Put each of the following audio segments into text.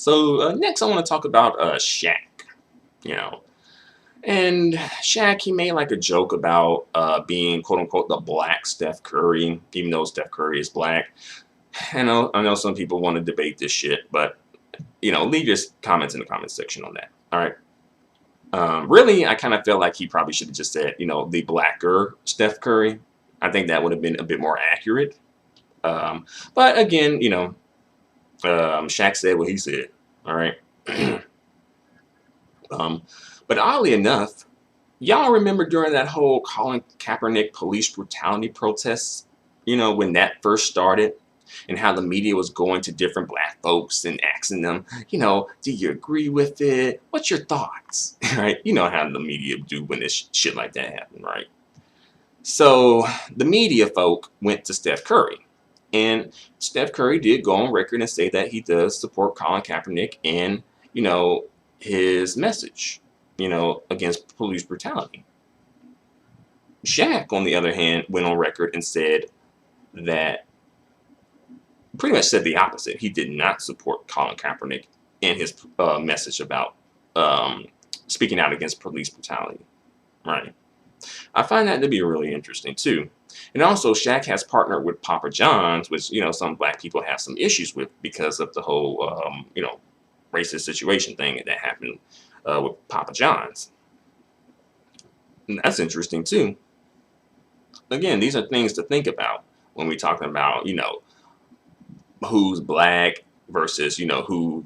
So next I want to talk about Shaq. You know, and Shaq, he made like a joke about being quote unquote the black Steph Curry, even though Steph Curry is black. I know some people want to debate this shit, but leave your comments in the comment section on that. All right. Really, I kind of feel like he probably should have just said, the blacker Steph Curry. I think that would have been a bit more accurate. But again, Shaq said what he said. All right. um, but oddly enough, y'all remember during that whole Colin Kaepernick police brutality protests, when that first started, and how the media was going to different black folks and asking them, do you agree with it? What's your thoughts? Right? You know how the media do when this shit like that happen, right? So the media folk went to Steph Curry. And Steph Curry did go on record and say that he does support Colin Kaepernick and, his message, against police brutality. Shaq, on the other hand, went on record and said that, pretty much said the opposite. He did not support Colin Kaepernick in his message about speaking out against police brutality. Right. I find that to be really interesting too. And also, Shaq has partnered with Papa John's, which some black people have some issues with because of the whole racist situation thing that happened with Papa John's. And that's interesting too. Again, these are things to think about when we're talking about who's black versus who,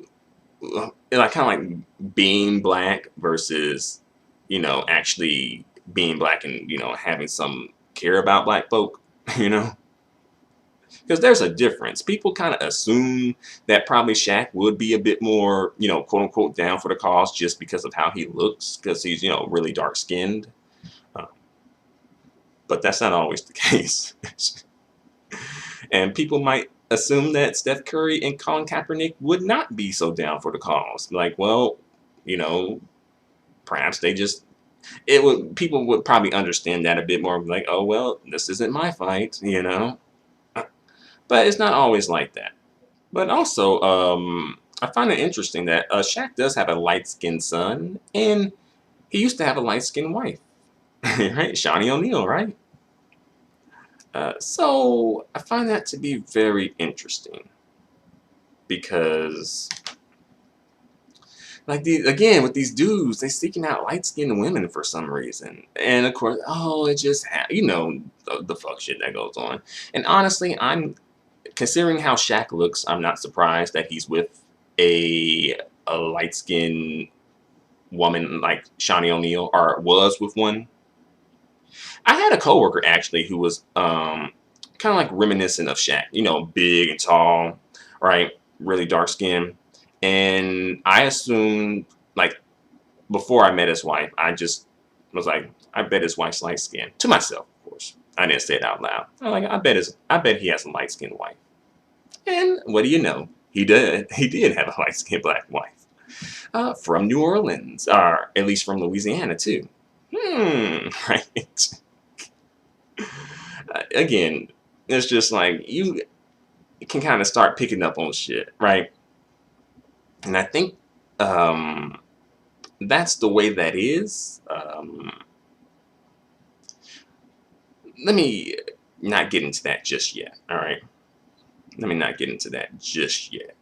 like, kind of like being black versus actually being black and having some care about black folk, because there's a difference. People kind of assume that probably Shaq would be a bit more quote unquote down for the cause just because of how he looks, because he's really dark skinned, but that's not always the case. And people might assume that Steph Curry and Colin Kaepernick would not be so down for the cause. Like, well, perhaps they just, people would probably understand that a bit more, like, oh, well, this isn't my fight, But it's not always like that. But also, I find it interesting that Shaq does have a light-skinned son, and he used to have a light-skinned wife, right? Shawnee O'Neal, right? So I find that to be very interesting because, like, again, with these dudes, they seeking out light-skinned women for some reason, and of course, oh, it just the fuck shit that goes on. And honestly, considering how Shaq looks, I'm not surprised that he's with a light-skinned woman like Shawnee O'Neal, or was with one. I had a coworker actually who was kind of like reminiscent of Shaq, big and tall, right? Really dark skin. And I assumed, like, before I met his wife, I just was like, I bet his wife's light skinned. To myself, of course. I didn't say it out loud. I'm like, I bet he has a light skinned wife. And what do you know? He did. He did have a light skinned black wife. From New Orleans, or at least from Louisiana too. Right. Again, it's just like you can kind of start picking up on shit, right? And I think that's the way that is. Let me not get into that just yet, all right? Let me not get into that just yet.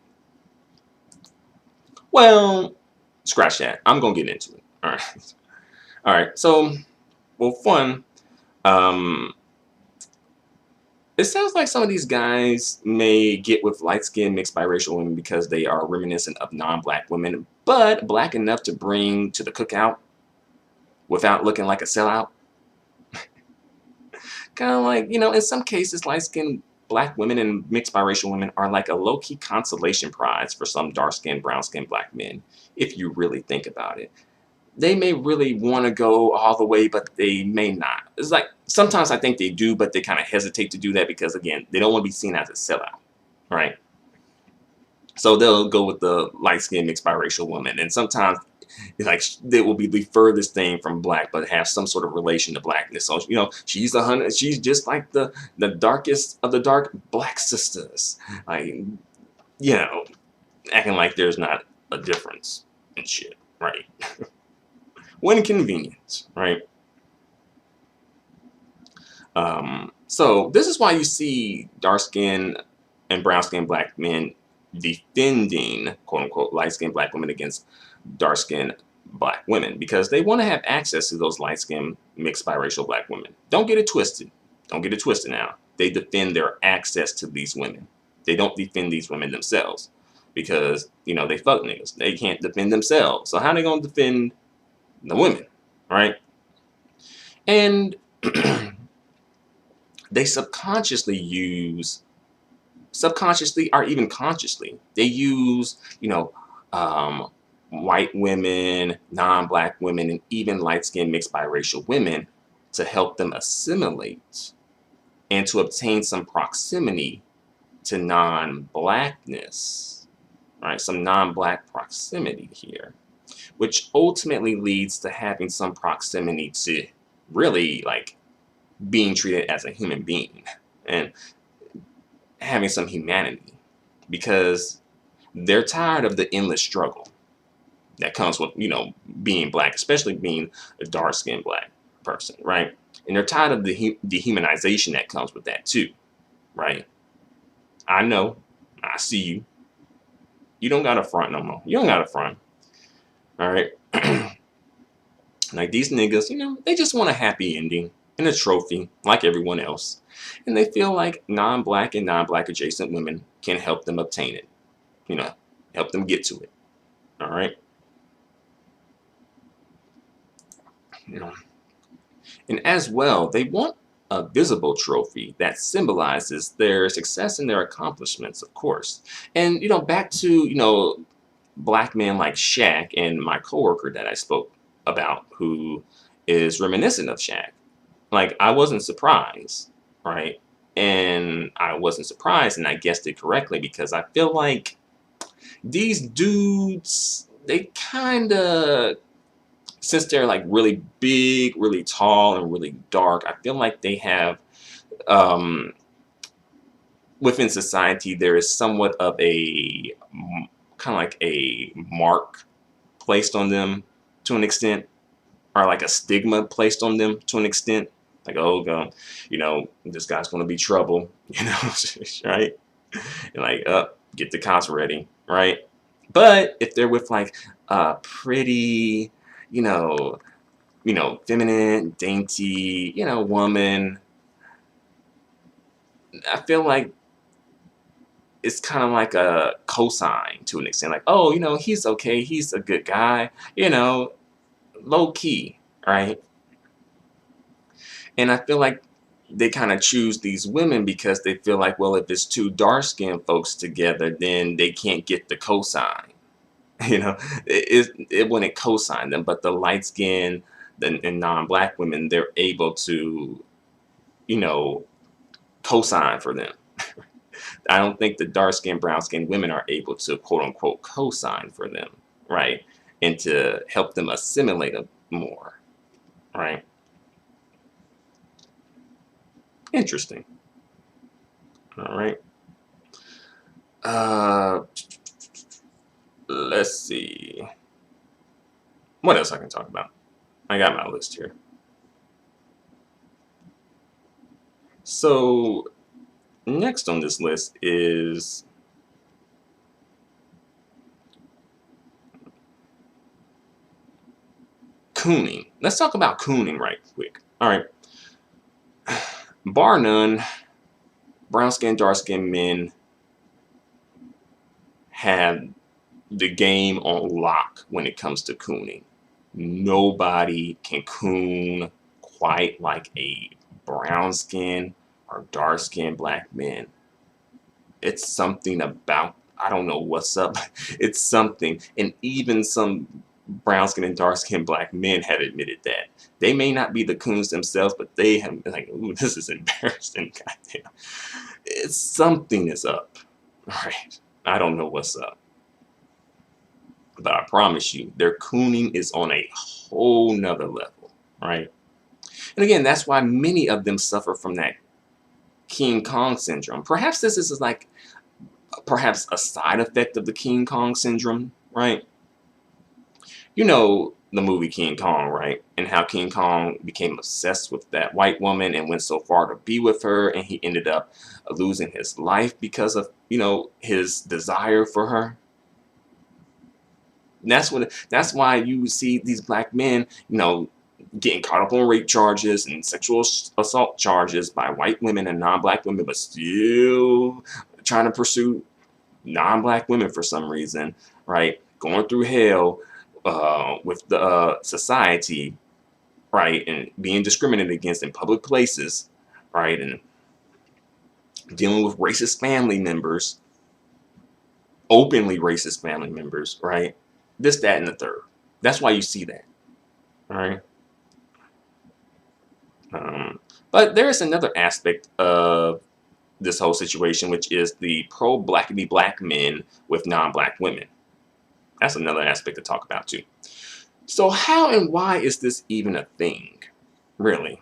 Well, scratch that. I'm going to get into it, all right? All right, so, well, fun. It sounds like some of these guys may get with light-skinned mixed biracial women because they are reminiscent of non-black women, but black enough to bring to the cookout without looking like a sellout. Kind of like, in some cases, light-skinned black women and mixed biracial women are like a low-key consolation prize for some dark-skinned, brown-skinned black men, if you really think about it. They may really want to go all the way, but they may not. It's like, sometimes I think they do, but they kind of hesitate to do that because, again, they don't want to be seen as a sellout, right? So they'll go with the light-skinned mixed biracial woman. And sometimes, like, they will be the furthest thing from black, but have some sort of relation to blackness. So, she's just like the darkest of the dark black sisters. Like, acting like there's not a difference and shit, right? When convenient, right? So this is why you see dark skinned and brown skinned black men defending quote unquote light skinned black women against dark skinned black women, because they want to have access to those light skinned mixed biracial black women. Don't get it twisted. Don't get it twisted now. They defend their access to these women. They don't defend these women themselves because, you know, they fuck niggas. They can't defend themselves. So how they going to defend the women, right? And they subconsciously or even consciously, they use, you know, white women, non-black women, and even light-skinned mixed biracial women to help them assimilate and to obtain some proximity to non-blackness, right? Some non-black proximity here, which ultimately leads to having some proximity to really like being treated as a human being and having some humanity, because they're tired of the endless struggle that comes with, you know, being black, especially being a dark-skinned black person, right? And they're tired of the dehumanization that comes with that too, right? I know, I see you. You don't got a front no more. You don't got a front, all right? Like these niggas, you know, they just want a happy ending and a trophy like everyone else. And they feel like non-black and non-black adjacent women can help them obtain it, you know, help them get to it, all right? You know, and as well, they want a visible trophy that symbolizes their success and their accomplishments, of course. And, you know, back to, you know, black men like Shaq and my coworker that I spoke about, who is reminiscent of Shaq. Like, I wasn't surprised, right? And I wasn't surprised, and I guessed it correctly, because I feel like these dudes, they kind of, since they're like really big, really tall, and really dark, I feel like they have, um, within society, there is somewhat of a kind of like a mark placed on them to an extent, or like a stigma placed on them to an extent. Like, oh, God, you know, this guy's going to be trouble, you know, right? And like, get the cops ready, right? But if they're with like a pretty, you know, feminine, dainty, you know, woman, I feel like it's kind of like a cosign to an extent. Like, oh, you know, he's okay. He's a good guy, you know, low key, right? And I feel like they kind of choose these women because they feel like, well, if it's two dark-skinned folks together, then they can't get the cosign. You know, it wouldn't cosign them, but the light-skinned and non-black women, they're able to, you know, cosign for them. I don't think the dark-skinned, brown-skinned women are able to, quote-unquote, cosign for them, right? And to help them assimilate more, right? Interesting. All right. Uh, let's see. What else I can talk about? I got my list here. So next on this list is Cooning. Let's talk about Cooning right quick. All right. Bar none, brown skinned, dark skinned men have the game on lock when it comes to cooning. Nobody can coon quite like a brown skin or dark skinned black man. It's something about, I don't know what's up. It's something. And even some brown skinned and dark skinned black men have admitted that. They may not be the coons themselves, but they have been like, ooh, this is embarrassing. Goddamn. It's something is up. All right. I don't know what's up. But I promise you, their cooning is on a whole nother level, right? And again, that's why many of them suffer from that King Kong syndrome. Perhaps this is like perhaps a side effect of the King Kong syndrome, right? You know the movie King Kong, right? And how King Kong became obsessed with that white woman and went so far to be with her, and he ended up losing his life because of, his desire for her. And that's why you see these black men, getting caught up on rape charges and sexual assault charges by white women and non-black women, but still trying to pursue non-black women for some reason, right? Going through hell with the society, right? And being discriminated against in public places, right? And dealing with racist family members, openly racist family members, right? This, that, and the third. That's why you see that, all right? But there is another aspect of this whole situation, which is the black men with non-black women. That's another aspect to talk about too. So how and why is this even a thing, really?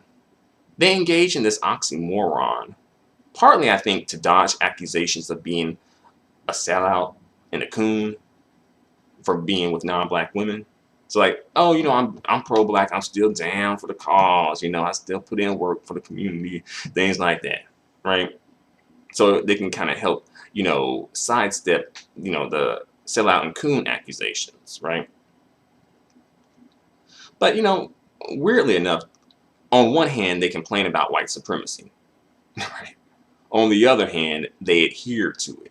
They engage in this oxymoron, partly, I think, to dodge accusations of being a sellout and a coon for being with non-black women. So like, oh, I'm pro-black, I'm still down for the cause, I still put in work for the community, things like that, right? So they can kind of help, sidestep, the sellout and coon accusations, right? But, weirdly enough, on one hand, they complain about white supremacy, right? On the other hand, they adhere to it.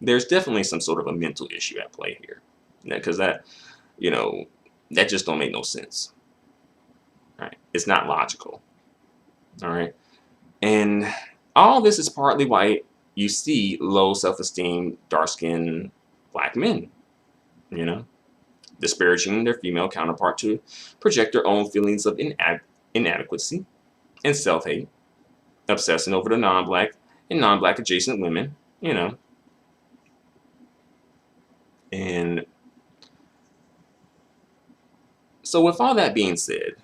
There's definitely some sort of a mental issue at play here, because that just don't make no sense, right? It's not logical, all right? And all this is partly why you see low self-esteem, dark-skinned black men, disparaging their female counterpart to project their own feelings of inadequacy and self-hate, obsessing over the non-black and non-black adjacent women, And so with all that being said,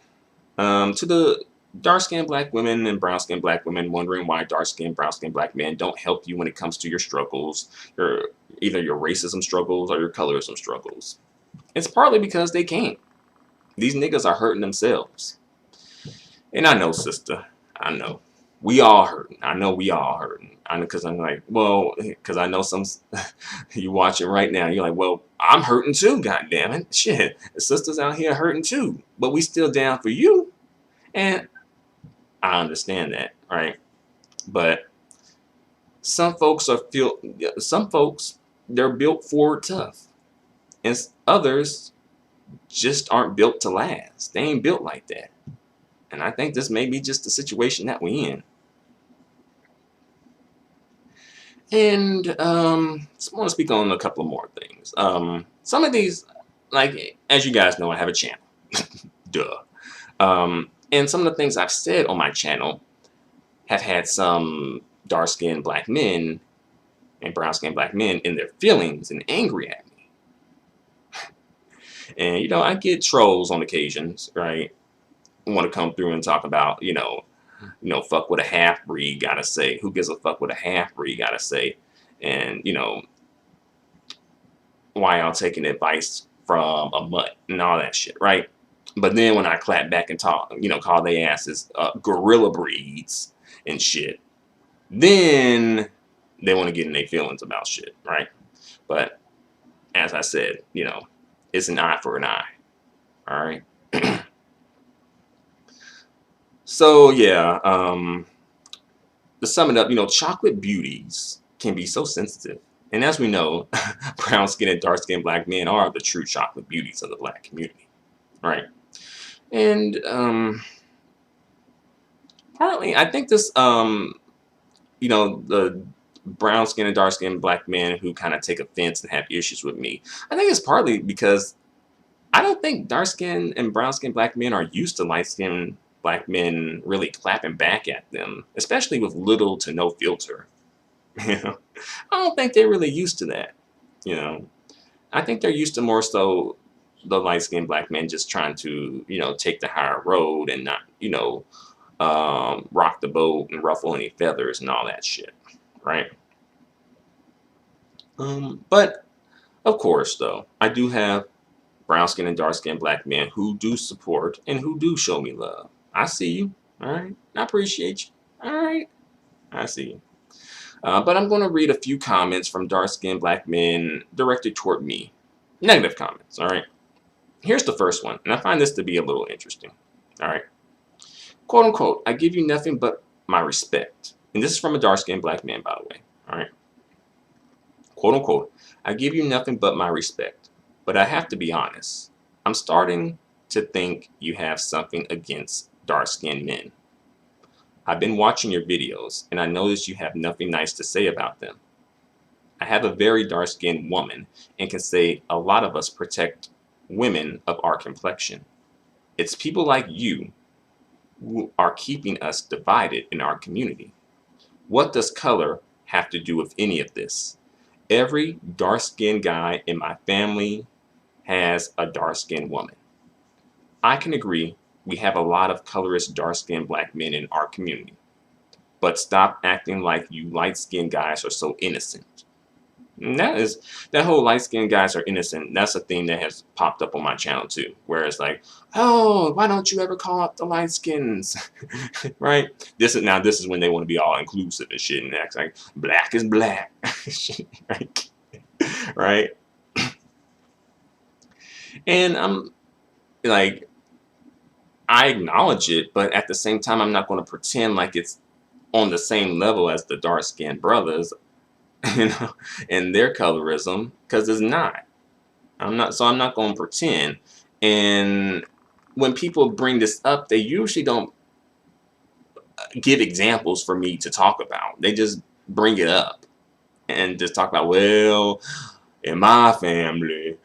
to the dark-skinned black women and brown-skinned black women wondering why dark-skinned, brown-skinned black men don't help you when it comes to your struggles, either your racism struggles or your colorism struggles, it's partly because they can't. These niggas are hurting themselves. And I know, sister, I know. We all hurting. I know we all hurting. I know, because I'm like, well, because I know some, you watching right now, you're like, well, I'm hurting too, goddammit. Shit, the sisters out here hurting too. But we still down for you. And I understand that, right? But some folks they're built forward tough. And others just aren't built to last. They ain't built like that. And I think this may be just the situation that we're in. And I want to speak on a couple of more things. Some of these, like, as you guys know, I have a channel. Duh. And some of the things I've said on my channel have had some dark-skinned black men and brown-skinned black men in their feelings and angry at me. And, I get trolls on occasions, right? Want to come through and talk about, fuck what a half-breed gotta say. Who gives a fuck what a half-breed gotta say? And, why y'all taking advice from a mutt and all that shit, right? But then when I clap back and talk, call their asses gorilla breeds and shit, then they want to get in their feelings about shit, right? But as I said, it's an eye for an eye, all right? So yeah, to sum it up, chocolate beauties can be so sensitive. And as we know, brown skinned and dark skinned black men are the true chocolate beauties of the black community, right? And partly, I think this, the brown skinned and dark skinned black men who kind of take offense and have issues with me, I think it's partly because I don't think dark skinned and brown skinned black men are used to light skinned black men really clapping back at them, especially with little to no filter. I don't think they're really used to that. I think they're used to more so the light-skinned black men just trying to, take the higher road and not, rock the boat and ruffle any feathers and all that shit, right? But of course, though, I do have brown skin and dark skinned black men who do support and who do show me love. I see you. All right. I appreciate you. All right. I see you. But I'm going to read a few comments from dark skinned black men directed toward me. Negative comments. All right. Here's the first one, and I find this to be a little interesting. All right. Quote unquote, I give you nothing but my respect. And this is from a dark skinned black man, by the way. All right. Quote unquote, I give you nothing but my respect. But I have to be honest. I'm starting to think you have something against dark skinned men. I've been watching your videos, and I notice you have nothing nice to say about them. I have a very dark skinned woman and can say a lot of us protect women of our complexion. It's people like you who are keeping us divided in our community. What does color have to do with any of this? Every dark skinned guy in my family has a dark skinned woman. I can agree we have a lot of colorist dark skinned black men in our community. But stop acting like you light skinned guys are so innocent. And that whole light skinned guys are innocent. That's a theme that has popped up on my channel too, where it's like, oh, why don't you ever call out the light skins, right? This is when they want to be all inclusive and shit, and act like black is black, right? Right? And I'm like, I acknowledge it, but at the same time, I'm not going to pretend like it's on the same level as the dark skinned brothers, you know, and their colorism, because it's not. I'm not going to pretend. And when people bring this up, they usually don't give examples for me to talk about. They just bring it up and just talk about, well, in my family,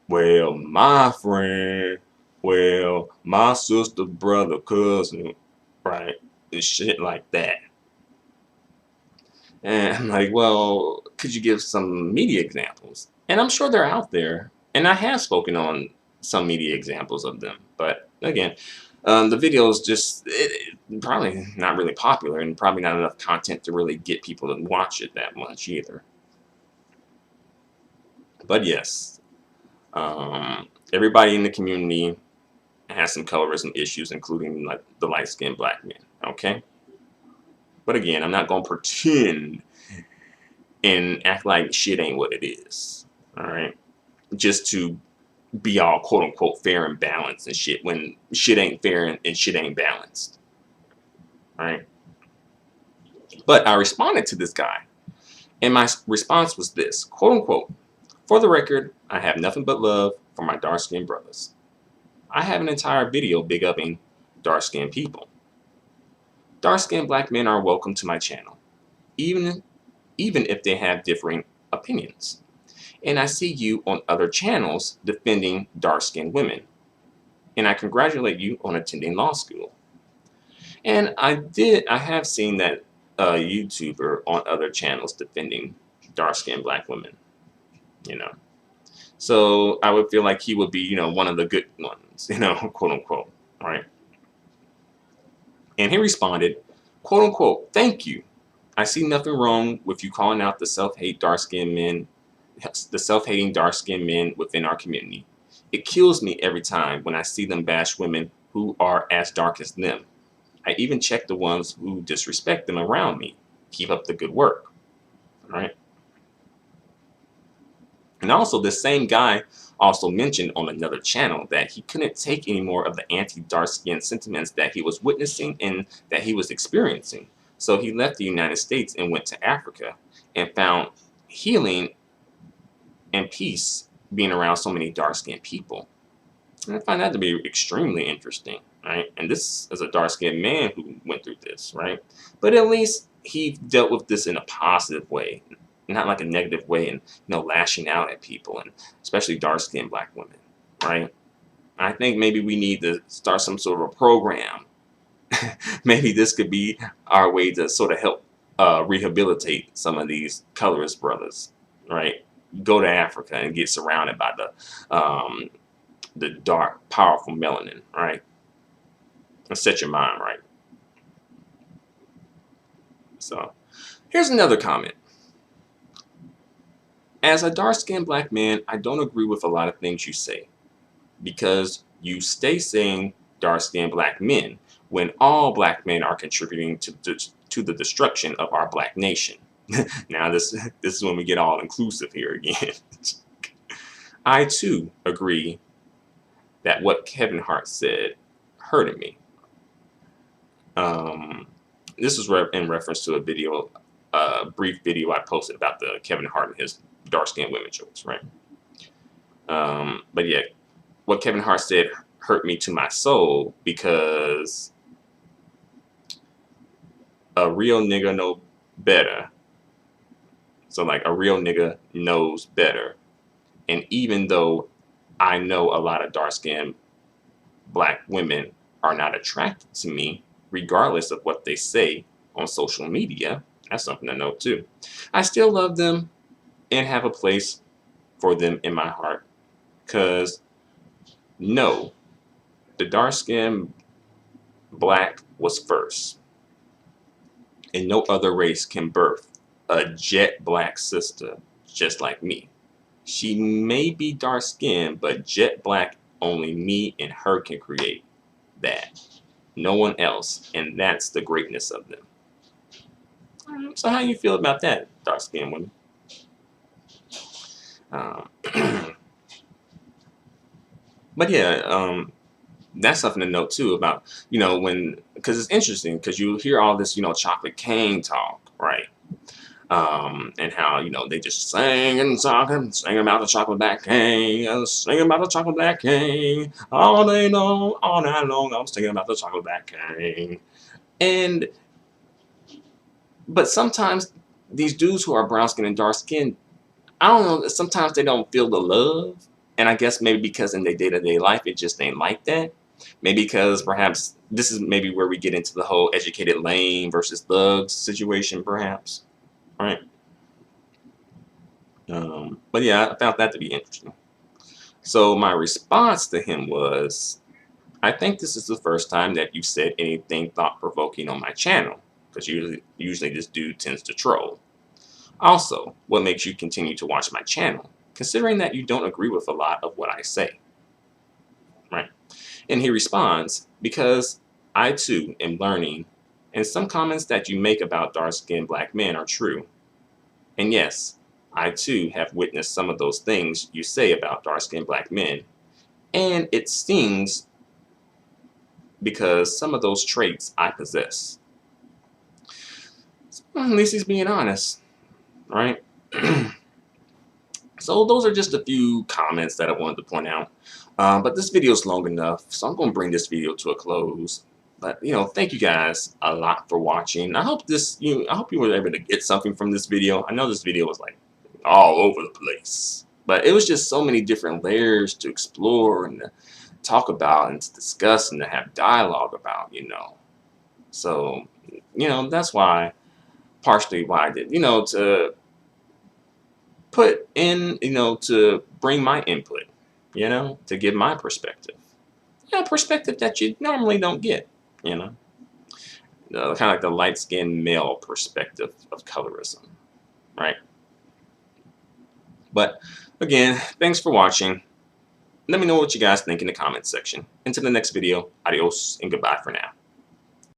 well, my friend, well, my sister, brother, cousin, right? And shit like that. And I'm like, well, could you give some media examples? And I'm sure they're out there. And I have spoken on some media examples of them. But again, the video is just probably not really popular and probably not enough content to really get people to watch it that much either. But yes, everybody in the community has some colorism issues, including like the light-skinned black men. Okay? But again, I'm not going to pretend and act like shit ain't what it is. All right? Just to be all quote unquote fair and balanced and shit when shit ain't fair and shit ain't balanced. All right? But I responded to this guy, and my response was this, quote unquote, for the record, I have nothing but love for my dark skinned brothers. I have an entire video big upping dark skinned people. Dark skinned black men are welcome to my channel, even if they have differing opinions. And I see you on other channels defending dark skinned women. And I congratulate you on attending law school. And I have seen that YouTuber on other channels defending dark skinned black women, you know. So I would feel like he would be, you know, one of the good ones, you know, quote unquote, right? And he responded, quote unquote, thank you. I see nothing wrong with you calling out the self-hating dark-skinned men within our community. It kills me every time when I see them bash women who are as dark as them. I even check the ones who disrespect them around me. Keep up the good work. All right. And also, this same guy also mentioned on another channel that he couldn't take any more of the anti-dark skin sentiments that he was witnessing and that he was experiencing. So he left the United States and went to Africa and found healing and peace being around so many dark-skinned people. And I find that to be extremely interesting, right? And this is a dark-skinned man who went through this, right? But at least he dealt with this in a positive way, not like a negative way and, you know, lashing out at people, and especially dark-skinned black women, right? I think maybe we need to start some sort of a program. Maybe this could be our way to sort of help rehabilitate some of these colorist brothers, right? Go to Africa and get surrounded by the dark, powerful melanin, right? And set your mind right. So here's another comment. As a dark-skinned black man, I don't agree with a lot of things you say, because you stay saying dark-skinned black men when all black men are contributing to the destruction of our black nation. Now this is when we get all inclusive here again. I too agree that what Kevin Hart said hurted me. This was in reference to a video, a brief video I posted about the Kevin Hart and his dark-skinned women jokes, right? But yeah, what Kevin Hart said hurt me to my soul, because a real nigga know better. So like, a real nigga knows better. And even though I know a lot of dark-skinned black women are not attracted to me, regardless of what they say on social media, that's something to note too, I still love them and have a place for them in my heart. Because no, the dark-skinned black was first, and no other race can birth a jet black sister just like me. She may be dark-skinned, but jet black, only me and her can create that. No one else, and that's the greatness of them. So how you feel about that, dark-skinned women? But yeah, that's something to note too about, because it's interesting, because you hear all this, chocolate cane talk, right? And how, they just sing and talking, sing about the chocolate black cane, sing about the chocolate black cane, all day long, all night long, I'm singing about the chocolate black cane. But sometimes these dudes who are brown skin and dark skin, I don't know, sometimes they don't feel the love. And I guess maybe because in their day-to-day life, it just ain't like that. Maybe because perhaps this is maybe where we get into the whole educated lame versus thugs situation, perhaps. Right? But yeah, I found that to be interesting. So my response to him was, I think this is the first time that you've said anything thought-provoking on my channel, because usually this dude tends to troll. Also, what makes you continue to watch my channel, considering that you don't agree with a lot of what I say? Right? And he responds, because I too am learning, and some comments that you make about dark-skinned black men are true. And yes, I too have witnessed some of those things you say about dark-skinned black men, and it stings because some of those traits I possess. So, at least he's being honest, right? So those are just a few comments that I wanted to point out. But this video is long enough, so I'm going to bring this video to a close. But thank you guys a lot for watching. I hope I hope you were able to get something from this video. I know this video was like all over the place, but it was just so many different layers to explore and to talk about and to discuss and to have dialogue about. So that's why, partially why I did, to put in, to bring my input, to give my perspective. Perspective that you normally don't get, kind of like the light-skinned male perspective of colorism, right? But again, thanks for watching. Let me know what you guys think in the comments section. Until the next video, adios and goodbye for now.